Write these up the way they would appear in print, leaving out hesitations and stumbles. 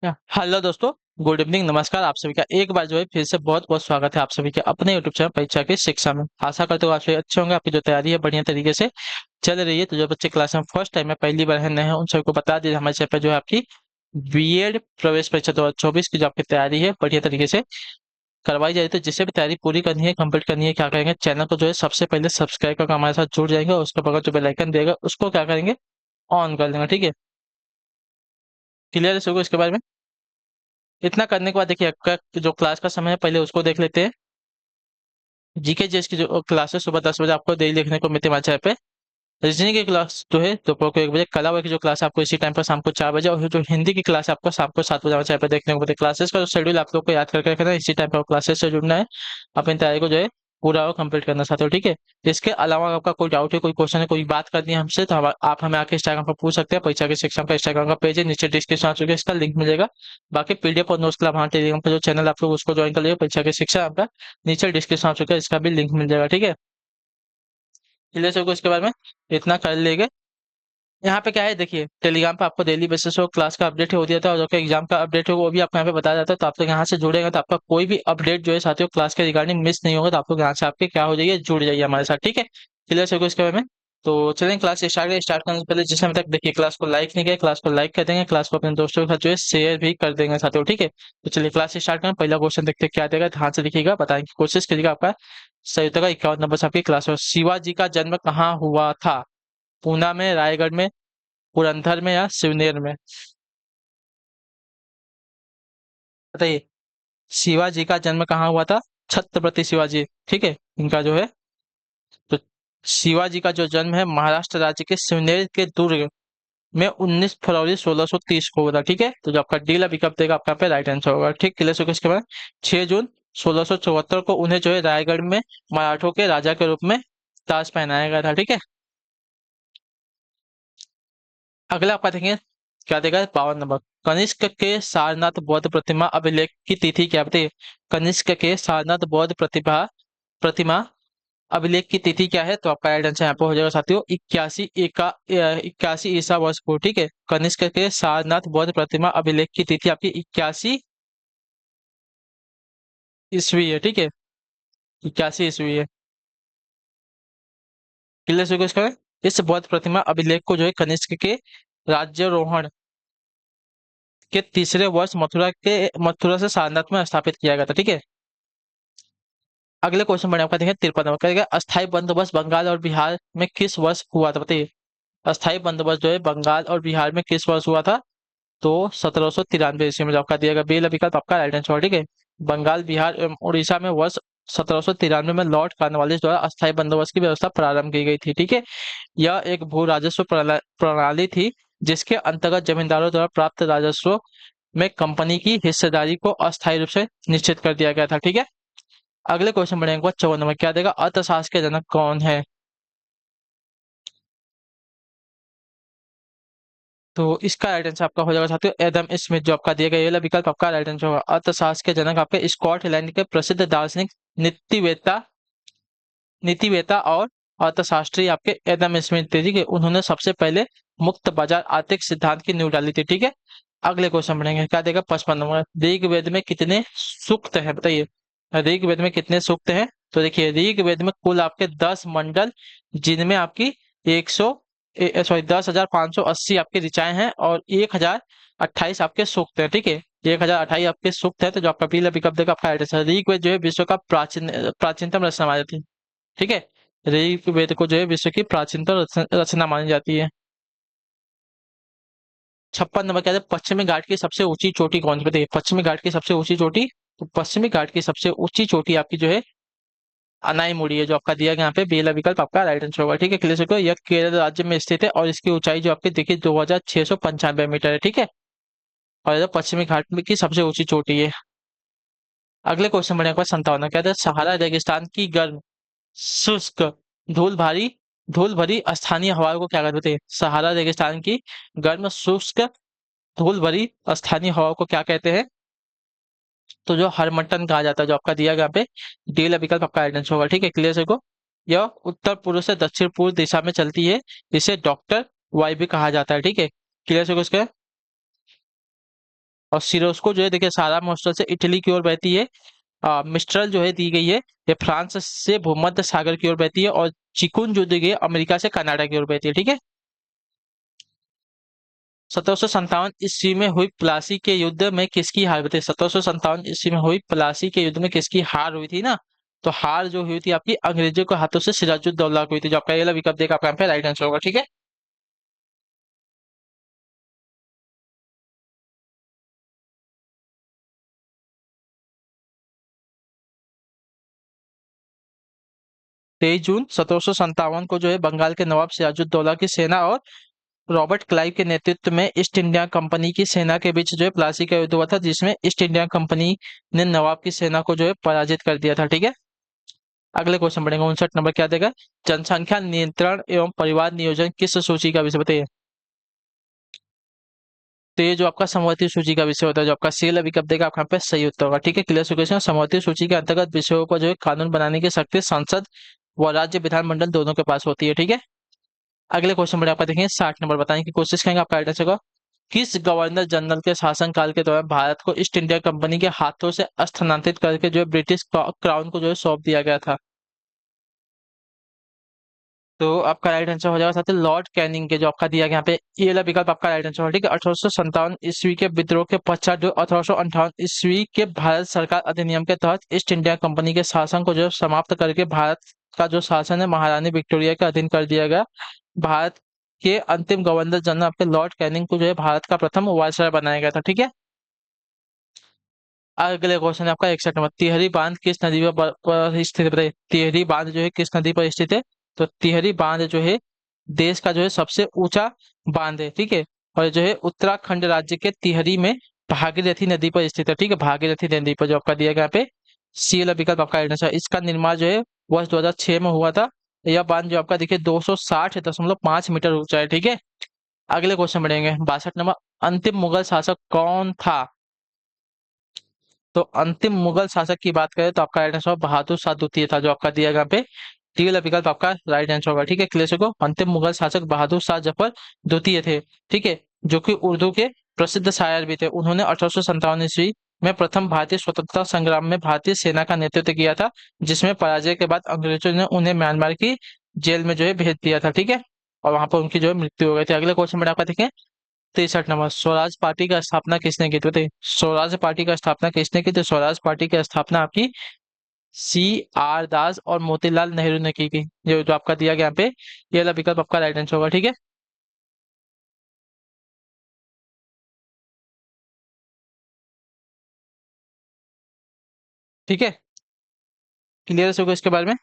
Hello दोस्तों। Good evening, नमस्कार। आप सभी का एक बार जो है फिर से बहुत बहुत स्वागत है आप सभी के अपने यूट्यूब चैनल परीक्षा की शिक्षा में। आशा करते हो आप सभी अच्छे होंगे, आपकी जो तैयारी है बढ़िया तरीके से चल रही है। तो जो बच्चे क्लास में फर्स्ट टाइम में पहली बार है नए हैं, उन सबको बता दीजिए हमारे चैनल पर जो है आपकी बीएड प्रवेश परीक्षा 2024 की जो आपकी तैयारी है बढ़िया तरीके से करवाई जाए। तो जिससे भी तैयारी पूरी करनी है, कंप्लीट करनी है, क्या करेंगे, चैनल को जो है सबसे पहले सब्सक्राइब करके हमारे साथ जुड़ जाएंगे और उसके बगल जो बेल आइकन देगा उसको क्या करेंगे, ऑन कर देंगे। ठीक है, क्लियर है सबको इसके बारे में। इतना करने के बाद देखिए आपका जो क्लास का समय है पहले उसको देख लेते हैं। जीके जीएस की जो क्लास है सुबह 10 बजे आपको डेली देखने को मिलती है हमारे चैनल पे। रीजनिंग की क्लास जो है दोपहर को 1 बजे, कला वर्ग की जो क्लास है आपको इसी टाइम पर शाम को 4 बजे, और जो हिंदी की क्लास है आपको शाम को 7 बजे हमारे चैनल पे देखने को मिलती है। क्लासेस का जो शेड्यूल आप लोग को याद करके रखना है, इसी टाइम पर क्लासेस से जुड़ना है, अपनी तैयारी को जो है पूरा और कंप्लीट करना चाहते हो। ठीक है, इसके अलावा आपका कोई डाउट है, कोई क्वेश्चन है, कोई बात करनी है हमसे, तो आप हमें आके इंस्टाग्राम पर पूछ सकते हैं। परीक्षा के शिक्षण का इंस्टाग्राम का पेज है, नीचे डिस्क्रिप्शन आ चुका है, इसका लिंक मिलेगा। बाकी पीडीएफ और नोट्स के लिए हमारे टेलीग्राम पर जो चैनल आप लोग उसको ज्वाइन कर लीजिए, परीक्षा के शिक्षा आपका नीचे डिस्क्रिप्शन आ चुका है, इसका भी लिंक मिल जाएगा। ठीक है, क्लियर सबको इसके बारे में। इतना कर लेंगे। यहाँ पे क्या है, देखिए टेलीग्राम पे आपको डेली बेसिस पे क्लास का अपडेट हो दिया था, और जो कि एग्जाम का अपडेट है वो भी आपको यहाँ पे बताया जाता है। तो आप लोग यहाँ से जुड़ेगा तो आपका कोई भी अपडेट जो है साथियों क्लास के रिगार्डिंग मिस नहीं होगा। तो आप लोग यहाँ से आपके क्या हो जाइए, जुड़ जाइए हमारे साथ। ठीक है, क्लियर सबको इसके बारे में। तो चलें क्लास स्टार्ट करने से पहले जिसने अभी तक देखिए क्लास को लाइक नहीं किया, क्लास को लाइक कर देंगे, क्लास को अपने दोस्तों के साथ जो है शेयर भी कर देंगे साथियों। ठीक है, तो चलिए क्लास स्टार्ट करें। पहला क्वेश्चन देखते हैं क्या देगा, ध्यान से देखिएगा, बताने की कोशिश करिएगा। आपका सही उत्तर का 51 नंबर से आपकी क्लास में। शिवाजी का जन्म कहाँ हुआ था? पूना में, रायगढ़ में, पुरंदर में या सिवनेर में? बताइए, शिवाजी का जन्म कहाँ हुआ था? छत्रपति शिवाजी, ठीक है, इनका जो है, तो शिवाजी का जो जन्म है महाराष्ट्र राज्य के सिवनेर के दुर्ग में 19 फरवरी 1630 को हुआ था। ठीक है, तो जो आपका डी विकल्प देगा आपका पे राइट आंसर होगा। ठीक, क्लियर हो गया इसके बाद। 6 जून 1674 को उन्हें जो है रायगढ़ में मराठों के राजा के रूप में ताज पहनाया गया था। ठीक है, अगला आपका देखेंगे क्या देगा, 52 नंबर। कनिष्क के सारनाथ बौद्ध प्रतिमा अभिलेख की तिथि क्या बताइए? कनिष्क के सारनाथ बौद्ध प्रतिभा प्रतिमा अभिलेख की तिथि क्या है? तो आपका राइट आंसर यहाँ पे हो जाएगा साथियों 81 ईसा वर्ष को। ठीक है, कनिष्क के सारनाथ बौद्ध प्रतिमा अभिलेख की तिथि आपकी 81 ईस्वी है। ठीक है, 81 ईस्वी है। क्लियर हो गया इसका। इस बौद्ध प्रतिमा अभिलेख को जो है कनिष्क के राज्यारोहण के तीसरे वर्ष मथुरा से सारनाथ में स्थापित किया गया था। ठीक है, अगले क्वेश्चन बढ़िया आपका देखें 53 नंबर करेगा, अस्थायी बंदोबस्त बंगाल और बिहार में किस वर्ष हुआ था? बताइए, अस्थायी बंदोबस्त जो है बंगाल और बिहार में किस वर्ष हुआ था? तो 1793 ईस्वी में। जो आपका दिया गया बी विकल्प आपका राइट आंसर। ठीक है, बंगाल, बिहार एवं उड़ीसा में वर्ष 1793 में लॉर्ड कॉर्नवालिस द्वारा अस्थायी बंदोबस्त की व्यवस्था प्रारंभ की गई थी। ठीक है, यह एक भू राजस्व प्रणाली थी जिसके अंतर्गत जमींदारों द्वारा प्राप्त राजस्व में कंपनी की हिस्सेदारी को अस्थायी रूप से निश्चित कर दिया गया था। ठीक है, अगले क्वेश्चन बढ़ेंगे 54 नंबर क्या देगा, अर्थशास्त्र के जनक कौन है? तो इसका राइट आंसर आपका हो जाएगा साथियों एडम स्मिथ। जो आपका दिया गया ये वाला विकल्प आपका राइट आंसर होगा। अर्थशास्त्र के जनक आपके स्कॉटलैंड के प्रसिद्ध दार्शनिक, नीतिवेता नीतिवेता और अर्थशास्त्री आपके एडम स्मिथ थे। ठीक है, उन्होंने सबसे पहले मुक्त बाजार आर्थिक सिद्धांत की नींव डाली थी। ठीक है, अगले क्वेश्चन बढ़ेंगे क्या देगा, 55 नंबर। ऋग्वेद में कितने सूक्त हैं? बताइए, ऋग्वेद में कितने सूक्त हैं? तो देखिए ऋग्वेद में कुल आपके 10 मंडल, जिनमें आपकी 10,580 आपके ऋचाएं हैं और 1,028 आपके सूक्त हैं। ठीक है, 1,028 आपके सूक्त है। तो जो आपका पीला विकल्प देगा आपका राइट आंसर। ऋग्वेद जो है विश्व का प्राचीनतम रचना मानी जाती है। ठीक है, ऋग्वेद को जो है विश्व की प्राचीनतम रचना मानी जाती है। 56 नंबर क्या है, पश्चिमी घाट की सबसे ऊंची चोटी कौन सी? बताइए, पश्चिमी घाट की सबसे ऊंची चोटी। तो पश्चिमी घाट की सबसे ऊंची चोटी आपकी जो है अनाईमुड़ी है। जो आपका दिया गया यहाँ पे बेला विकल्प आपका राइट आंसर होगा। ठीक है, क्लियर हो, यह केरल राज्य में स्थित है और इसकी ऊंचाई जो आपकी देखिए 2,695 मीटर है। ठीक है, और यह पश्चिमी घाट में की सबसे ऊंची चोटी है। अगले क्वेश्चन बढ़ने के बाद 57 क्या है, सहारा रेगिस्तान की गर्म, शुष्क, धूल भारी धूल भरी स्थानीय हवाओं को क्या कहते हैं? सहारा रेगिस्तान की गर्म, शुष्क, धूल भरी स्थानीय हवाओं को क्या कहते हैं? तो जो हरमटन कहा जाता है। जो आपका दिया गया यहाँ पे डी विकल्प आपका राइट आंसर होगा। ठीक है, क्लियर है को। यह उत्तर पूर्व से दक्षिण पूर्व दिशा में चलती है, इसे डॉक्टर वाई भी कहा जाता है। ठीक है, क्लियर है को इसका। और सिरोस्को जो है देखिए सहारा मोस्टल से इटली की ओर बहती है। मिस्ट्रल जो है दी गई है ये फ्रांस से भूमध्य सागर की ओर बहती है। और चिकुन जो दी गई है अमेरिका से कनाडा की ओर बहती है। ठीक है। 1757 ईस्वी में हुई प्लासी के युद्ध में किसकी हार हुई थी? 1757 ईस्वी में हुई प्लासी के युद्ध में किसकी हार हुई थी ना? तो हार जो हुई थी आपकी अंग्रेजों के हाथों से सिराजुद्दौला को हुई थी। जो आपका ये वाला विकल्प देगा आपका यहाँ पे राइट आंसर होगा। ठीक है। 23 जून 1757 को जो है बंगाल के नवाब सिराजुद्दौला की सेना और रॉबर्ट क्लाइव के नेतृत्व में ईस्ट इंडिया कंपनी की सेना के बीच जो है प्लासी का युद्ध हुआ था, जिसमें ईस्ट इंडिया कंपनी ने नवाब की सेना को जो है पराजित कर दिया था। ठीक है। अगले क्वेश्चन बढ़ेंगे 59 नंबर क्या देगा? जनसंख्या नियंत्रण एवं परिवार नियोजन किस सूची का विषय बताइए? तो ये जो आपका समवर्ती सूची का विषय होता है, जो आपका सेल अभी कब देगा आपका यहाँ पे सही उत्तर होगा। ठीक है। Clear question. समवर्ती सूची के अंतर्गत विषयों को जो है कानून बनाने की शक्ति संसद व राज्य विधानमंडल दोनों के पास होती है। ठीक है। अगले क्वेश्चन में आपका देखेंगे 60 नंबर। बताएं कि कोशिश करेंगे आपका राइट आंसर होगा। किस गवर्नर जनरल के शासनकाल के दौरान भारत को ईस्ट इंडिया कंपनी के हाथों से स्थानांतरित करके जो है ब्रिटिश क्राउन को जो है सौंप दिया गया था? तो आपका राइट आंसर हो जाएगा साथ ही लॉर्ड कैनिंग के, जो आपका दिया गया यहाँ पे ये वाला विकल्प आपका राइट आंसर होगा। ठीक है। 1857 ईस्वी के विद्रोह के पश्चात जो 1858 ईस्वी के भारत सरकार अधिनियम के तहत ईस्ट इंडिया कंपनी के शासन को जो है समाप्त करके भारत का जो शासन है महारानी विक्टोरिया के अधीन कर दिया गया। भारत के अंतिम गवर्नर जनरल आपके लॉर्ड कैनिंग को जो है भारत का प्रथम वायसराय बनाया गया था। ठीक है। अगले क्वेश्चन है आपका 61 नंबर। तिहरी बांध किस नदी पर स्थित है बताइए? तिहरी बांध जो है किस नदी पर स्थित है? तो तिहरी बांध जो है देश का जो है सबसे ऊंचा बांध है। ठीक है। और ये जो है उत्तराखंड राज्य के तिहरी में भागीरथी नदी पर स्थित है। ठीक है। भागीरथी नदी पर जो आपका दिया गया यहाँ पे सी वाला विकल्प आपका राइट आंसर है। इसका निर्माण जो है वर्ष 2006 में हुआ था। यह बांध जो आपका देखिए 260.5 मीटर ऊंचा है। ठीक है। अगले क्वेश्चन बढ़ेंगे 62 नंबर। अंतिम मुगल शासक कौन था? तो अंतिम मुगल शासक की बात करें तो आपका राइट आंसर बहादुर शाह द्वितीय था, जो आपका दिया गया पे टी वाला विकल्प आपका राइट आंसर होगा। ठीक है। क्लियर को अंतिम मुगल शासक बहादुर शाह जफर द्वितीय थे। ठीक है। जो कि उर्दू के प्रसिद्ध शायर भी थे। उन्होंने 1857 ईस्वी में प्रथम भारतीय स्वतंत्रता संग्राम में भारतीय सेना का नेतृत्व किया था, जिसमें पराजय के बाद अंग्रेजों ने उन्हें म्यांमार की जेल में जो है भेज दिया था। ठीक है। और वहां पर उनकी जो है मृत्यु हो गई थी। अगले क्वेश्चन में आपका देखें 63 नंबर। स्वराज पार्टी का स्थापना किसने की थी बताइए? स्वराज पार्टी का स्थापना किसने की थी? स्वराज पार्टी की स्थापना आपकी सी आर दास और मोतीलाल नेहरू ने की थी। जो आपका दिया गया यहाँ पे ये वाला विकल्प आपका राइट आंसर होगा। ठीक है। ठीक है। क्लियर होगा इसके बारे में।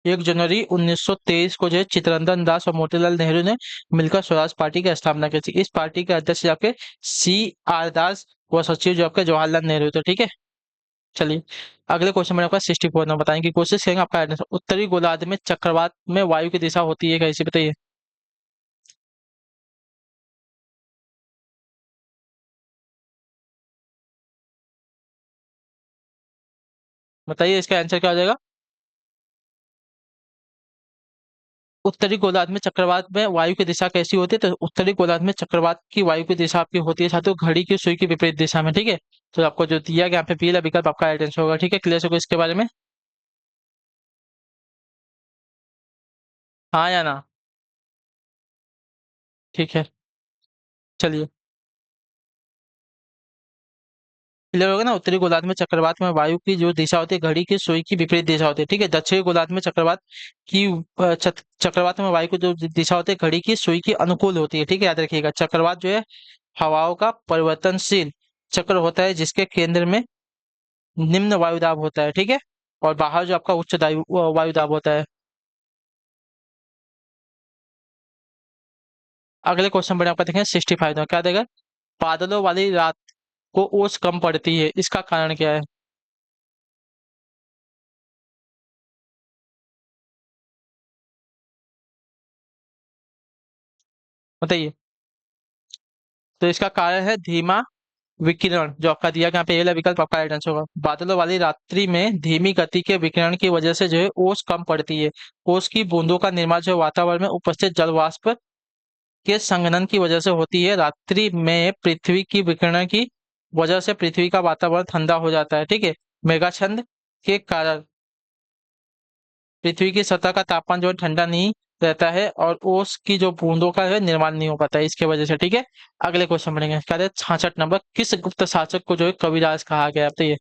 1 जनवरी 1923 को जो है चित्तरंजन दास और मोतीलाल नेहरू ने मिलकर स्वराज पार्टी की स्थापना की थी। इस पार्टी के अध्यक्ष आपके सी आर दास व सचिव जो आपके जवाहरलाल नेहरू थे। ठीक है। चलिए अगले क्वेश्चन में आपका 64 नंबर। बताएंगे कोशिश करेंगे आपका आंसर। उत्तरी गोलार्ध में चक्रवात में वायु की दिशा होती है कैसी बताइए? बताइए इसका आंसर क्या हो जाएगा? उत्तरी गोलार्ध में चक्रवात में वायु की दिशा कैसी होती है? तो उत्तरी गोलार्ध में चक्रवात की वायु की दिशा आपकी होती है साथियों घड़ी की सुई की विपरीत दिशा में। ठीक है। तो आपको जो दिया गया यहाँ पे पीला विकल्प आपका राइट आंसर होगा। ठीक है। क्लियर होगा इसके बारे में। हाँ या ना? ठीक है। चलिए क्लियर होगा ना। उत्तरी गोलार्ध में चक्रवात में वायु की जो दिशा होती है घड़ी की सुई की विपरीत दिशा होती है। ठीक है। दक्षिणी गोलार्ध में चक्रवात की चक्रवात में वायु की जो दिशा होती है घड़ी की सुई की अनुकूल होती है। ठीक है। याद रखिएगा चक्रवात जो है हवाओं का परिवर्तनशील चक्र होता है, जिसके केंद्र में निम्न वायुदाब होता है। ठीक है। और बाहर जो आपका उच्च वायुदाब होता है। अगले क्वेश्चन पर आपका देखें 65 में क्या देगा? बादलों वाली रात को ओस कम पड़ती है, इसका कारण क्या है? बताइए। तो इसका कारण है धीमा विकिरण, जो आपका दिया गया यहाँ पे ये वाला विकल्प आपका राइट आंसर होगा। बादलों वाली रात्रि में धीमी गति के विकिरण की वजह से जो है ओस कम पड़ती है। ओस की बूंदों का निर्माण जो है वातावरण में उपस्थित जल वाष्प के संघनन की वजह से होती है। रात्रि में पृथ्वी की विकिरण की वजह से पृथ्वी का वातावरण ठंडा हो जाता है, ठीक है। मेघाछंद के कारण पृथ्वी की सतह का तापमान जो है ठंडा नहीं रहता है और ओस की जो बूंदों का है निर्माण नहीं हो पाता है इसके वजह से, ठीक है। अगले क्वेश्चन बढ़ेंगे। क्या है 66 नंबर, किस गुप्त शासक को जो है कविराज कहा गया है? बताइए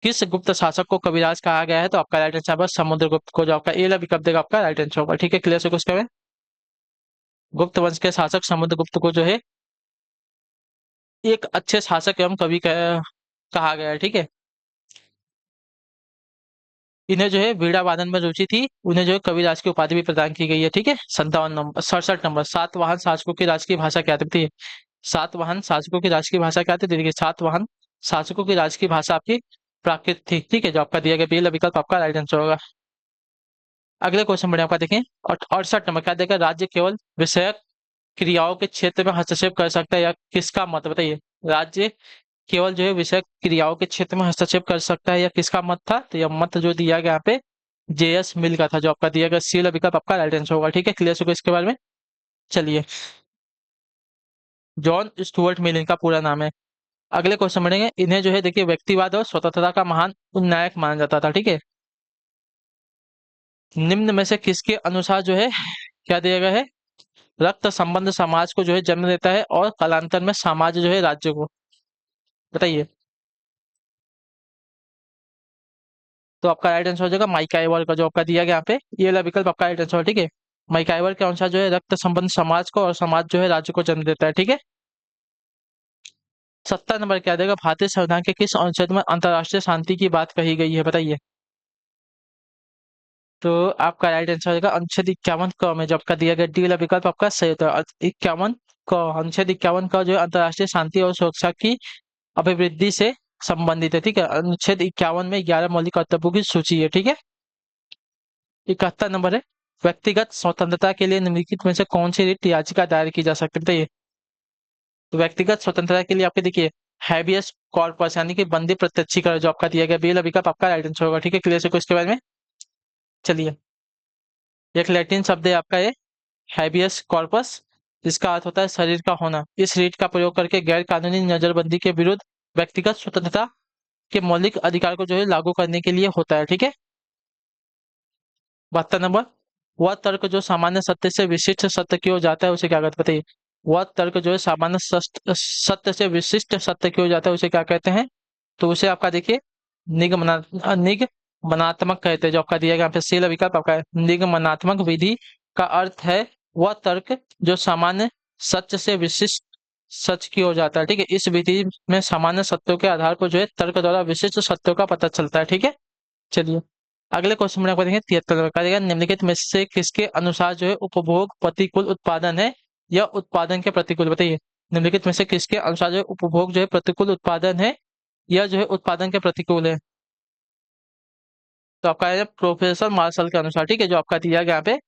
किस गुप्त शासक को कविराज कहा गया है? तो आपका राइट आंसर समुद्रगुप्त को, जो आपका ए वाला विकल्प देगा आपका राइट आंसर होगा, ठीक है। क्लियर से क्वेश्चन में गुप्त वंश के शासक समुद्रगुप्त को जो है एक अच्छे शासक एवं कवि कहा गया है, ठीक है। इन्हें जो है वीणा वादन में रुचि थी, उन्हें जो है कविराज की उपाधि भी प्रदान की गई है, ठीक है। 57 नंबर, 67 नंबर, सातवाहन शासकों की राजकीय भाषा क्या थी? सातवाहन शासकों की राजकीय भाषा क्या थी? देखिए सातवाहन शासकों की राजकीय भाषा आपकी प्राकृत थी, ठीक है। जो आपका दिया गया पहला विकल्प आपका राइट आंसर होगा। अगले क्वेश्चन बढ़े आपका देखें। 68 नंबर, क्या देगा? राज्य केवल विषयक क्रियाओं के क्षेत्र में हस्तक्षेप कर सकता है या किसका मत? बताइए राज्य केवल जो है विषय क्रियाओं के क्षेत्र में हस्तक्षेप कर सकता है या किसका मत था? तो यह मत जो दिया गया यहाँ पे जेएस मिल का था, जो आपका दिया गया सी वाला विकल्प आपका राइट आंसर होगा, ठीक है। क्लियर हो गया इसके बारे में। चलिए, जॉन स्टुअर्ट मिल इनका पूरा नाम है। अगले क्वेश्चन बढ़ेंगे। इन्हें जो है देखिए व्यक्तिवाद और स्वतंत्रता का महान उन्नायक माना जाता था, ठीक है। निम्न में से किसके अनुसार जो है क्या दिया गया है? रक्त संबंध समाज को जो है जन्म देता है और कालांतर में समाज जो है राज्य को। बताइए। तो आपका राइट आंसर हो जाएगा माइकाइवर का, जो आपका दिया गया यहाँ पे ये वाला विकल्प आपका राइट आंसर है, ठीक है। माइकाइवर के अनुसार जो है रक्त संबंध समाज को और समाज जो है राज्य को जन्म देता है, ठीक है। 70 नंबर क्या देगा? भारतीय संविधान के किस अनुच्छेद में अंतर्राष्ट्रीय शांति की बात कही गई है? बताइए। तो आपका राइट आंसर हो जाएगा अनुच्छेद 51 क में, जो आपका दिया गया डी वाला विकल्प आपका सही होता है। 51 क, अनुच्छेद 51 का जो है अंतर्राष्ट्रीय शांति और सुरक्षा की अभिवृद्धि से संबंधित है, ठीक है। अनुच्छेद 51 में 11 मौलिक कर्तव्यों की सूची है, ठीक है। 71 नंबर है, व्यक्तिगत स्वतंत्रता के लिए निम्नलिखित में से कौन सी रिट याचिका दायर की जा सकती है? बताइए। तो व्यक्तिगत स्वतंत्रता के लिए आपके देखिए हैबियस कॉर्पस यानी कि बंदी प्रत्यक्षीकरण, जो आपका दिया गया बेल विकल्प आपका राइट आंसर होगा, ठीक है। क्लियर से को इसके बारे में। चलिए, एक लैटिन शब्द है आपका ये हैबियस कॉर्पस, जिसका अर्थ होता है शरीर का होना। इस रीट का प्रयोग करके गैर कानूनी नजरबंदी के विरुद्ध व्यक्तिगत स्वतंत्रता के मौलिक अधिकार को जो है लागू करने के लिए होता है, ठीक है। 72 नंबर, वह तर्क जो सामान्य सत्य से विशिष्ट सत्य की ओर जाता है उसे क्या कहते हैं? बताइए। वह तर्क जो है सामान्य सत्य से विशिष्ट सत्य की ओर जाता है उसे क्या कहते हैं? तो उसे आपका देखिए निगमनात्मक कहते हैं, जो आपका दिया गया यहाँ पे सी विकल्प आपका है। निगमनात्मक विधि का अर्थ है वह तर्क जो सामान्य सत्य से विशिष्ट सच की ओर जाता है, ठीक है। इस विधि में सामान्य सत्यों के आधार पर जो है तर्क द्वारा विशिष्ट सत्यों का पता चलता है, ठीक है। चलिए, अगले क्वेश्चन में आपको देखेंगे 73 का देगा। निम्नलिखित में से किसके अनुसार जो है उपभोग प्रतिकूल उत्पादन है या उत्पादन के प्रतिकूल? बताइए। निम्नलिखित में से किसके अनुसार जो है उपभोग जो है प्रतिकूल उत्पादन है या जो है उत्पादन के प्रतिकूल है? तो आपका है प्रोफेसर मार्शल के अनुसार, ठीक है। जो आपका दिया गया यहाँ पे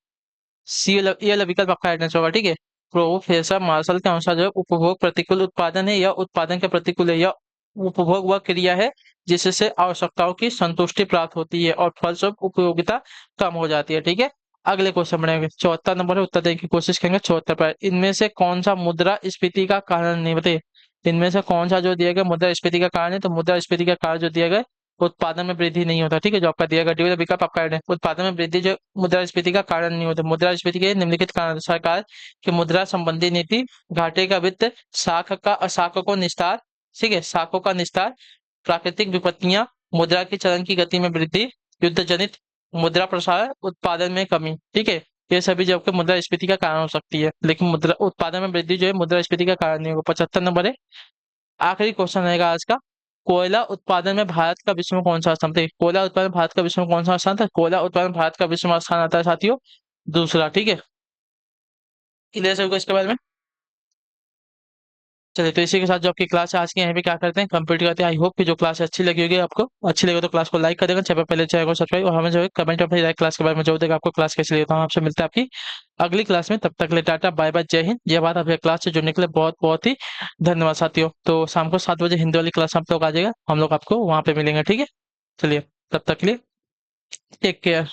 ये वाला विकल्प आपका राइट आंसर होगा, ठीक है। प्रोफेसर मार्शल के अनुसार जो है उपभोग प्रतिकूल उत्पादन है या उत्पादन के प्रतिकूल है, या उपभोग वह क्रिया है जिससे आवश्यकताओं की संतुष्टि प्राप्त होती है और फलस्वरूप उपयोगिता कम हो जाती है, ठीक है। अगले क्वेश्चन बढ़ेंगे। 74 नंबर है, उत्तर देने की कोशिश करेंगे। 74 पर इनमें से कौन सा मुद्रास्फीति का कारण नहीं? बताइए। इनमें से कौन सा जो दिया गया मुद्रास्फीति का कारण है? तो मुद्रास्फीति का कारण जो दिया गया उत्पादन में वृद्धि नहीं होता, ठीक है। जो आपका दिया गया डी वाला विकल्प आपका है उत्पादन में वृद्धि जो मुद्रास्फीति का कारण नहीं होता। मुद्रास्फीति के निम्नलिखित कारण: सरकार की मुद्रा संबंधी नीति, घाटे का वित्त, शाखों को निस्तार, ठीक है, शाखों का निस्तार, प्राकृतिक विपत्तियां, मुद्रा की चलन की गति में वृद्धि, युद्ध जनित मुद्रा प्रसार, उत्पादन में कमी, ठीक है। ये सभी जो आपके मुद्रास्फीति का कारण हो सकती है, लेकिन मुद्रा उत्पादन में वृद्धि जो है मुद्रास्फीति का कारण नहीं होगा। 75 नंबर है, आखिरी क्वेश्चन रहेगा आज का। कोयला उत्पादन में भारत का विश्व में कौन सा स्थान है? कोयला उत्पादन भारत का विश्व में कौन सा स्थान था? कोयला उत्पादन भारत का विश्व में स्थान आता है साथियों दूसरा, ठीक है। क्लियर है सबको इसके बारे में। चलिए, तो इसी के साथ जो आपकी क्लास है आज की यहीं पे क्या करते हैं कंप्लीट करते हैं। आई होप कि जो क्लास अच्छी लगी होगी आपको। अच्छी लगे तो क्लास को लाइक कर देगा, चैनल पहले चैनल को सब्सक्राइब, और हमें जो है कमेंट अपनी राय क्लास के बारे में जो देगा आपको क्लास कैसी लगी। तो हम आपसे मिलते हैं आपकी अगली क्लास में। तब तक के लिए टाटा बाय बाय, जय हिंद। ये बात आपके क्लास से जुड़ने के लिए बहुत बहुत ही धन्यवाद साथियों। तो शाम को 7 बजे हिंदी वाली क्लास आप लोग आ जाएगा, हम लोग आपको वहां पे मिलेंगे, ठीक है। चलिए, तब तक के लिए टेक केयर।